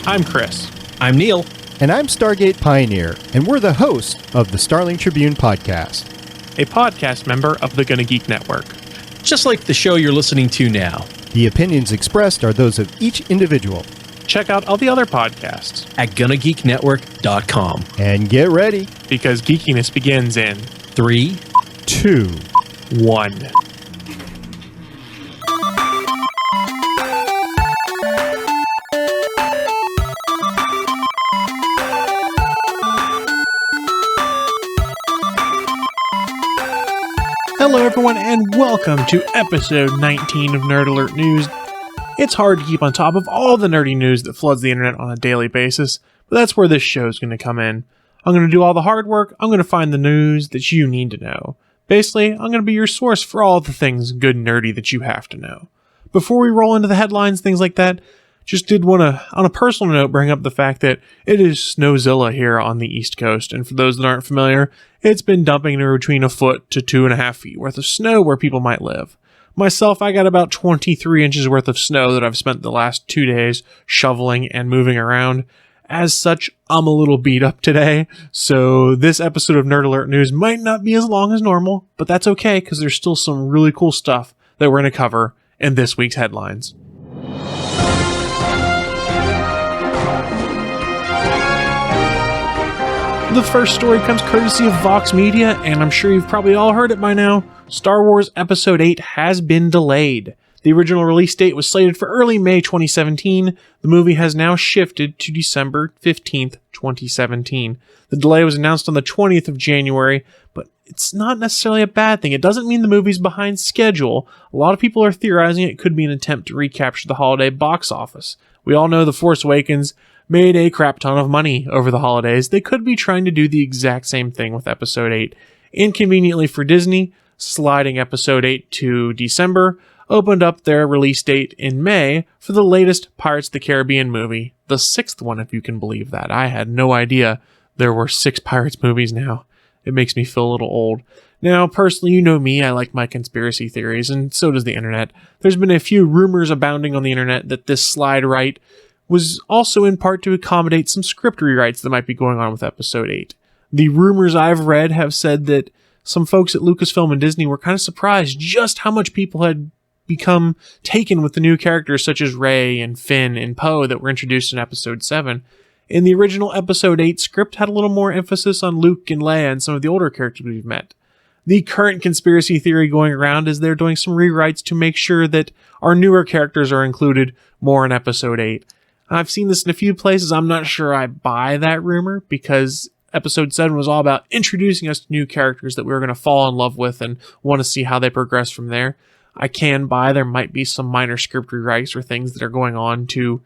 I'm Chris. I'm Neil. And I'm Stargate Pioneer, and we're the hosts of the Starling Tribune podcast, A podcast member of the Gonna Geek Network. Just like the show you're listening to now. The opinions expressed are those of each individual. Check out all the other podcasts at GonnaGeekNetwork.com. And get ready, because geekiness begins in 3, 2, 1. Hello everyone and welcome to episode 19 of Nerd Alert News. It's hard to keep on top of all the nerdy news that floods the internet on a daily basis, but that's where this show is going to come in. I'm going to do all the hard work. I'm going to find the news that you need to know. Basically, I'm going to be your source for all the things good and nerdy that you have to know. Before we roll into the headlines, things like that, just did want to, on a personal note, bring up the fact that it is Snowzilla here on the East Coast. And for those that aren't familiar, it's been dumping anywhere between a foot to 2.5 feet worth of snow where people might live. Myself, I got about 23 inches worth of snow that I've spent the last 2 days shoveling and moving around. As such, I'm a little beat up today. So this episode of Nerd Alert News might not be as long as normal, but that's okay because there's still some really cool stuff that we're going to cover in this week's headlines. The first story comes courtesy of Vox Media, and I'm sure you've probably all heard it by now. Star Wars Episode VIII has been delayed. The original release date was slated for early May 2017. The movie has now shifted to December 15th, 2017. The delay was announced on the 20th of January, but it's not necessarily a bad thing. It doesn't mean the movie's behind schedule. A lot of people are theorizing it could be an attempt to recapture the holiday box office. We all know The Force Awakens made a crap ton of money over the holidays. They could be trying to do the exact same thing with Episode VIII. Inconveniently for Disney, sliding Episode VIII to December opened up their release date in May for the latest Pirates of the Caribbean movie, the 6th one, if you can believe that. I had no idea there were 6 Pirates movies now. It makes me feel a little old. Now, personally, you know me, I like my conspiracy theories, and so does the internet. There's been a few rumors abounding on the internet that this slide right was also in part to accommodate some script rewrites that might be going on with Episode VIII. The rumors I've read have said that some folks at Lucasfilm and Disney were kind of surprised just how much people had become taken with the new characters such as Rey and Finn and Poe that were introduced in Episode VII. In the original Episode VIII script had a little more emphasis on Luke and Leia and some of the older characters we've met. The current conspiracy theory going around is they're doing some rewrites to make sure that our newer characters are included more in Episode VIII. I've seen this in a few places. I'm not sure I buy that rumor because Episode 7 was all about introducing us to new characters that we were going to fall in love with and want to see how they progress from there. I can buy there might be some minor script rewrites or things that are going on to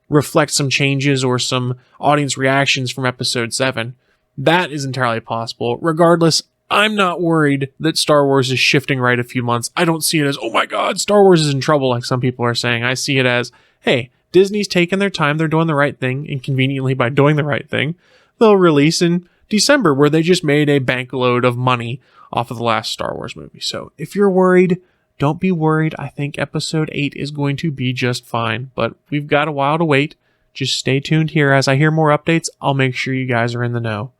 reflect some changes or some audience reactions from Episode 7. That is entirely possible. Regardless, I'm not worried that Star Wars is shifting right a few months. I don't see it as, oh my god, Star Wars is in trouble like some people are saying. I see it as, hey, Disney's taking their time, they're doing the right thing, and conveniently by doing the right thing, they'll release in December where they just made a bankload of money off of the last Star Wars movie. So if you're worried, don't be worried. I think Episode 8 is going to be just fine, but we've got a while to wait. Just stay tuned here. As I hear more updates, I'll make sure you guys are in the know.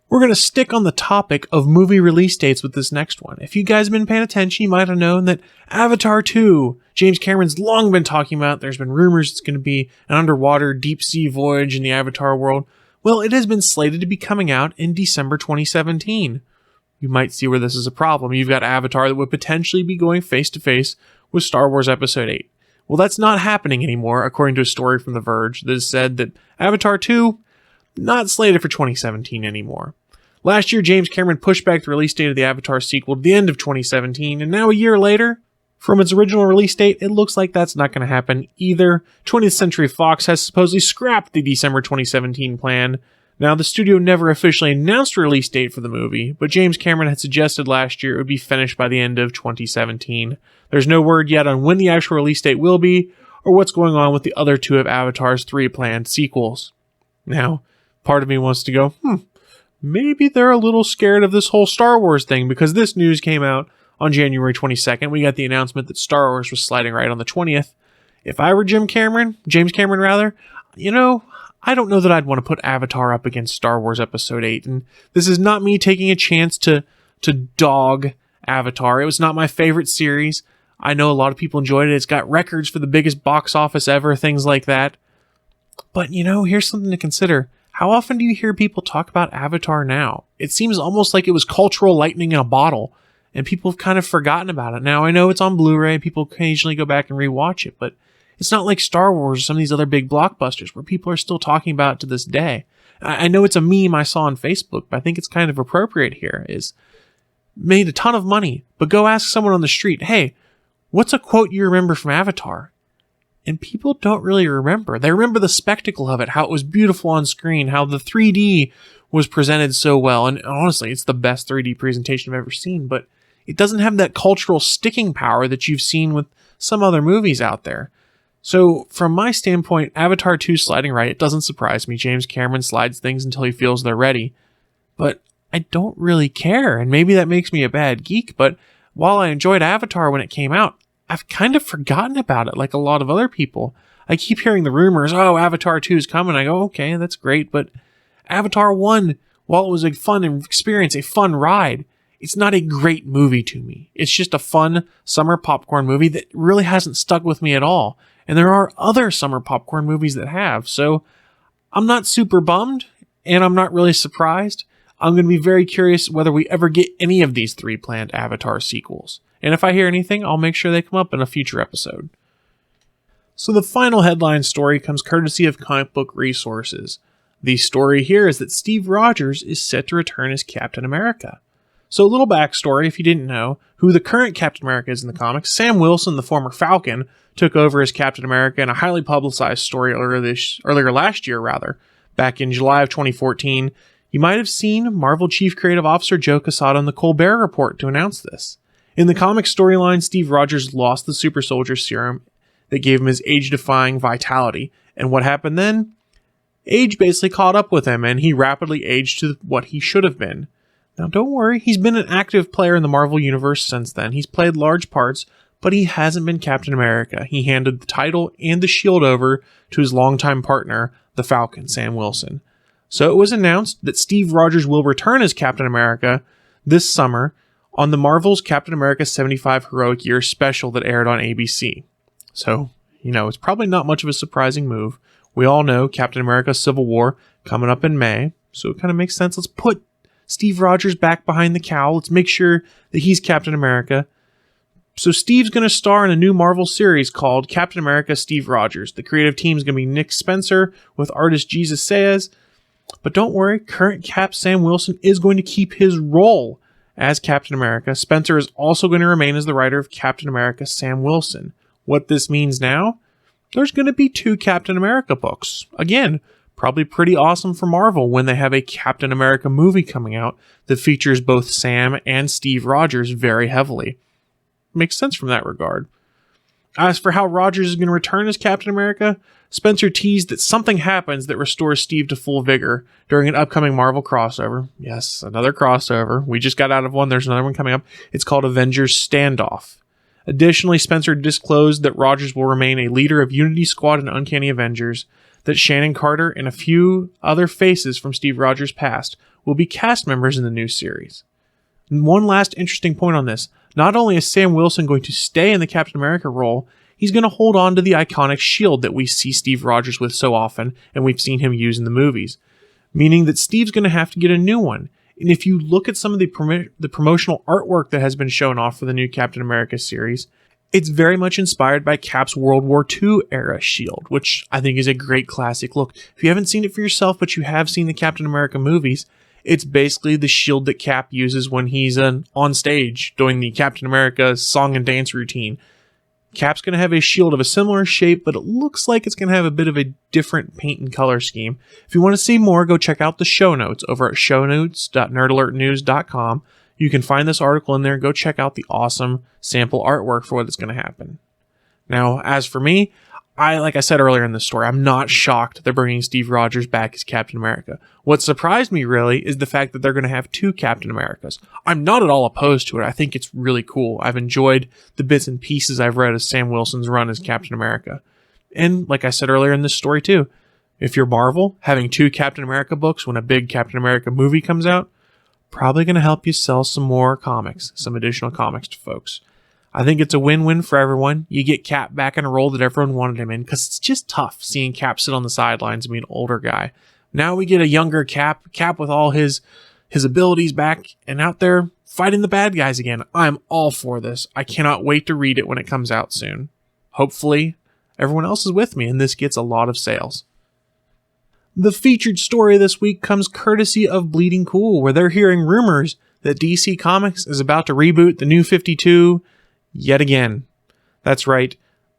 We're going to stick on the topic of movie release dates with this next one. If you guys have been paying attention, you might have known that Avatar 2, James Cameron's long been talking about. There's been rumors it's going to be an underwater deep sea voyage in the Avatar world. Well, it has been slated to be coming out in December 2017. You might see where this is a problem. You've got Avatar that would potentially be going face-to-face with Star Wars Episode 8. Well, that's not happening anymore, according to a story from The Verge that has said that Avatar 2, not slated for 2017 anymore. Last year, James Cameron pushed back the release date of the Avatar sequel to the end of 2017, and now a year later, from its original release date, it looks like that's not going to happen either. 20th Century Fox has supposedly scrapped the December 2017 plan. Now, the studio never officially announced a release date for the movie, but James Cameron had suggested last year it would be finished by the end of 2017. There's no word yet on when the actual release date will be, or what's going on with the other 2 of Avatar's 3 planned sequels. Now, part of me wants to go, maybe they're a little scared of this whole Star Wars thing, because this news came out on January 22nd. We got the announcement that Star Wars was sliding right on the 20th. If I were James Cameron, I don't know that I'd want to put Avatar up against Star Wars Episode 8, and this is not me taking a chance to dog Avatar. It was not my favorite series. I know a lot of people enjoyed it. It's got records for the biggest box office ever, things like that. But, here's something to consider. How often do you hear people talk about Avatar now? It seems almost like it was cultural lightning in a bottle, and people have kind of forgotten about it. Now, I know it's on Blu-ray. People occasionally go back and rewatch it, but it's not like Star Wars or some of these other big blockbusters where people are still talking about it to this day. I know it's a meme I saw on Facebook, but I think it's kind of appropriate here, is made a ton of money, but go ask someone on the street, hey, what's a quote you remember from Avatar? And people don't really remember. They remember the spectacle of it, how it was beautiful on screen, how the 3D was presented so well. And honestly, it's the best 3D presentation I've ever seen, but it doesn't have that cultural sticking power that you've seen with some other movies out there. So from my standpoint, Avatar 2 sliding right, it doesn't surprise me. James Cameron slides things until he feels they're ready. But I don't really care, and maybe that makes me a bad geek, but while I enjoyed Avatar when it came out, I've kind of forgotten about it like a lot of other people. I keep hearing the rumors, Avatar 2 is coming. I go, okay, that's great, but Avatar 1, while it was a fun experience, a fun ride, it's not a great movie to me. It's just a fun summer popcorn movie that really hasn't stuck with me at all. And there are other summer popcorn movies that have, so I'm not super bummed, and I'm not really surprised. I'm going to be very curious whether we ever get any of these 3 planned Avatar sequels. And if I hear anything, I'll make sure they come up in a future episode. So the final headline story comes courtesy of Comic Book Resources. The story here is that Steve Rogers is set to return as Captain America. So a little backstory, if you didn't know, who the current Captain America is in the comics. Sam Wilson, the former Falcon, took over as Captain America in a highly publicized story earlier last year, back in July of 2014. You might have seen Marvel Chief Creative Officer Joe Quesada on the Colbert Report to announce this. In the comic storyline, Steve Rogers lost the super soldier serum that gave him his age-defying vitality. And what happened then? Age basically caught up with him, and he rapidly aged to what he should have been. Now don't worry, he's been an active player in the Marvel Universe since then. He's played large parts, but he hasn't been Captain America. He handed the title and the shield over to his longtime partner, the Falcon, Sam Wilson. So it was announced that Steve Rogers will return as Captain America this summer on the Marvel's Captain America 75 Heroic Year special that aired on ABC. So, it's probably not much of a surprising move. We all know Captain America Civil War coming up in May, so it kind of makes sense. Let's put Steve Rogers back behind the cowl. Let's make sure that he's Captain America. So Steve's going to star in a new Marvel series called Captain America Steve Rogers. The creative team is going to be Nick Spencer with artist Jesus Saez. But don't worry, current Cap Sam Wilson is going to keep his role as Captain America. Spencer is also going to remain as the writer of Captain America Sam Wilson. What this means now? There's going to be 2 Captain America books. Again, probably pretty awesome for Marvel when they have a Captain America movie coming out that features both Sam and Steve Rogers very heavily. Makes sense from that regard. As for how Rogers is going to return as Captain America, Spencer teased that something happens that restores Steve to full vigor during an upcoming Marvel crossover. Yes, another crossover. We just got out of one. There's another one coming up. It's called Avengers Standoff. Additionally, Spencer disclosed that Rogers will remain a leader of Unity Squad and Uncanny Avengers, that Shannon Carter and a few other faces from Steve Rogers' past will be cast members in the new series. And one last interesting point on this. Not only is Sam Wilson going to stay in the Captain America role, he's going to hold on to the iconic shield that we see Steve Rogers with so often, and we've seen him use in the movies. Meaning that Steve's going to have to get a new one. And if you look at some of the promotional artwork that has been shown off for the new Captain America series, it's very much inspired by Cap's World War II era shield, which I think is a great classic look. If you haven't seen it for yourself, but you have seen the Captain America movies, it's basically the shield that Cap uses when he's on stage doing the Captain America song and dance routine. Cap's going to have a shield of a similar shape, but it looks like it's going to have a bit of a different paint and color scheme. If you want to see more, go check out the show notes over at shownotes.nerdalertnews.com. You can find this article in there. Go check out the awesome sample artwork for what is going to happen. Now, as for me, like I said earlier in the story, I'm not shocked they're bringing Steve Rogers back as Captain America. What surprised me really is the fact that they're going to have 2 Captain Americas. I'm not at all opposed to it. I think it's really cool. I've enjoyed the bits and pieces I've read of Sam Wilson's run as Captain America. And like I said earlier in this story too, If you're Marvel, having 2 Captain America books when a big Captain America movie comes out, probably going to help you sell some more comics, some additional comics to folks. I think it's a win-win for everyone. You get Cap back in a role that everyone wanted him in, because it's just tough seeing Cap sit on the sidelines and be an older guy. Now we get a younger Cap with all his abilities back and out there fighting the bad guys again. I'm all for this. I cannot wait to read it when it comes out soon. Hopefully, everyone else is with me and this gets a lot of sales. The featured story this week comes courtesy of Bleeding Cool, where they're hearing rumors that DC Comics is about to reboot the New 52 yet again. That's right,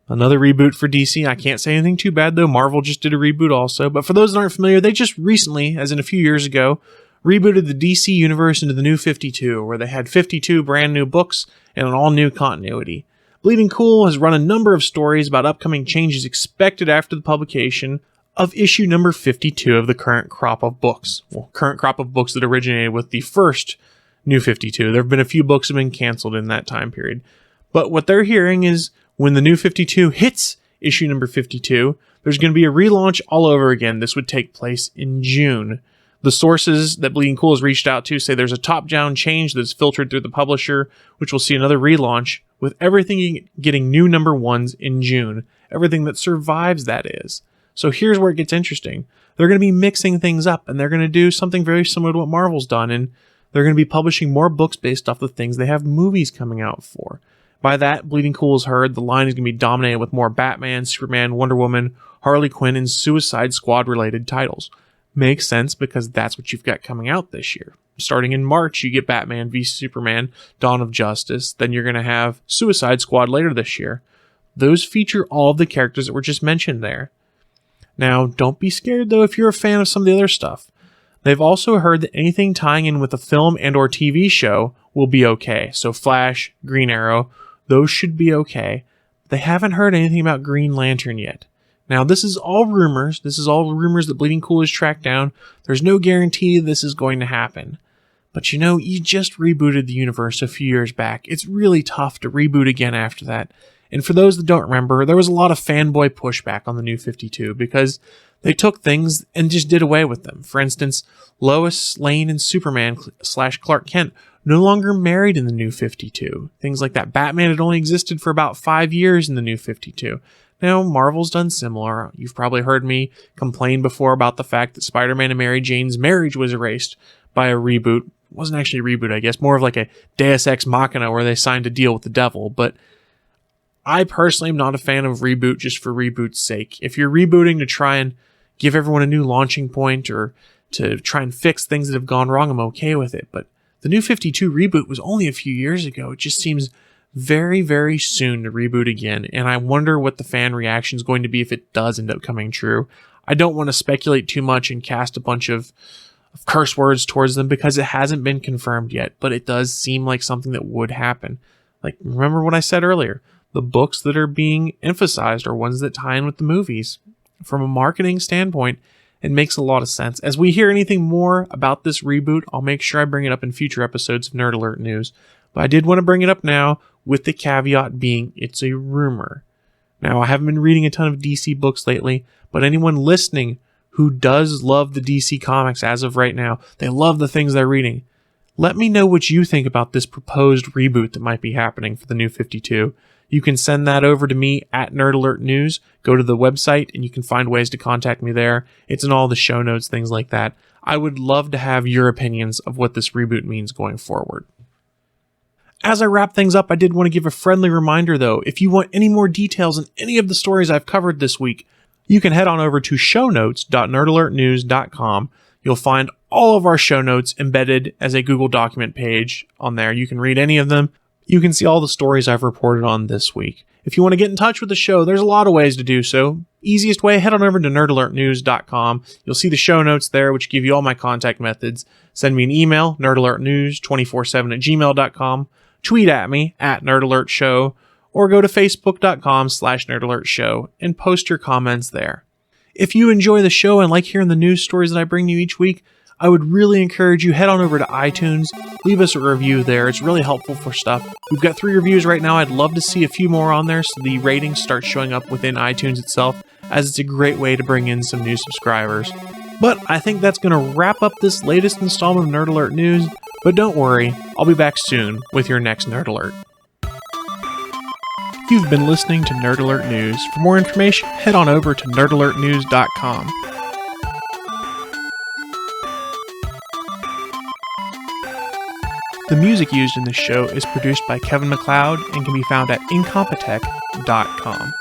another reboot for DC. I can't say anything too bad though. Marvel just did a reboot also. But for those that aren't familiar, they just recently, as in a few years ago, rebooted the DC universe into the New 52, where they had 52 brand new books and an all-new continuity. Bleeding Cool has run a number of stories about upcoming changes expected after the publication of issue number 52 of the current crop of books. Well, current crop of books that originated with the first New 52. There have been a few books that have been canceled in that time period. But what they're hearing is when the New 52 hits issue number 52, there's going to be a relaunch all over again. This would take place in June. The sources that Bleeding Cool has reached out to say there's a top-down change that's filtered through the publisher, which will see another relaunch with everything getting new number 1s in June. Everything that survives, that is. So here's where it gets interesting. They're going to be mixing things up, and they're going to do something very similar to what Marvel's done, and they're going to be publishing more books based off the things they have movies coming out for. By that, Bleeding Cool has heard the line is going to be dominated with more Batman, Superman, Wonder Woman, Harley Quinn, and Suicide Squad-related titles. Makes sense because that's what you've got coming out this year. Starting in March, you get Batman v Superman, Dawn of Justice. Then you're going to have Suicide Squad later this year. Those feature all of the characters that were just mentioned there. Now, don't be scared, though, if you're a fan of some of the other stuff. They've also heard that anything tying in with a film and or TV show will be okay. So Flash, Green Arrow, those should be okay. They haven't heard anything about Green Lantern yet. Now, this is all rumors. This is all rumors that Bleeding Cool has tracked down. There's no guarantee this is going to happen. But you know, you just rebooted the universe a few years back. It's really tough to reboot again after that. And for those that don't remember, there was a lot of fanboy pushback on the New 52 because they took things and just did away with them. For instance, Lois Lane and Superman / Clark Kent no longer married in the New 52. Things like that. Batman had only existed for about 5 years in the New 52. Now, Marvel's done similar. You've probably heard me complain before about the fact that Spider-Man and Mary Jane's marriage was erased by a reboot. It wasn't actually a reboot, I guess. More of like a Deus Ex Machina where they signed a deal with the devil. But I personally am not a fan of reboot just for reboot's sake. If you're rebooting to try and give everyone a new launching point or to try and fix things that have gone wrong, I'm okay with it. But the New 52 reboot was only a few years ago. It just seems very, very soon to reboot again. And I wonder what the fan reaction is going to be if it does end up coming true. I don't want to speculate too much and cast a bunch of curse words towards them because it hasn't been confirmed yet. But it does seem like something that would happen. Like, remember what I said earlier. The books that are being emphasized are ones that tie in with the movies. From a marketing standpoint, it makes a lot of sense. As we hear anything more about this reboot, I'll make sure I bring it up in future episodes of Nerd Alert News. But I did want to bring it up now with the caveat being it's a rumor. Now, I haven't been reading a ton of DC books lately, but anyone listening who does love the DC comics as of right now, they love the things they're reading. Let me know what you think about this proposed reboot that might be happening for the New 52. You can send that over to me at Nerd Alert News. Go to the website and you can find ways to contact me there. It's in all the show notes, things like that. I would love to have your opinions of what this reboot means going forward. As I wrap things up, I did want to give a friendly reminder though. If you want any more details on any of the stories I've covered this week, you can head on over to shownotes.nerdalertnews.com. You'll find all of our show notes embedded as a Google document page on there. You can read any of them. You can see all the stories I've reported on this week. If you want to get in touch with the show, there's a lot of ways to do so. Easiest way, head on over to nerdalertnews.com. You'll see the show notes there, which give you all my contact methods. Send me an email, nerdalertnews247@gmail.com. Tweet at me, @nerdalertshow, or go to facebook.com/nerdalertshow and post your comments there. If you enjoy the show and like hearing the news stories that I bring you each week, I would really encourage you head on over to iTunes, leave us a review there. It's really helpful for stuff. We've got 3 reviews right now. I'd love to see a few more on there so the ratings start showing up within iTunes itself. as it's a great way to bring in some new subscribers. But I think that's going to wrap up this latest installment of Nerd Alert News, but don't worry, I'll be back soon with your next Nerd Alert. You've been listening to Nerd Alert News. For more information, head on over to nerdalertnews.com. The music used in this show is produced by Kevin MacLeod and can be found at incompetech.com.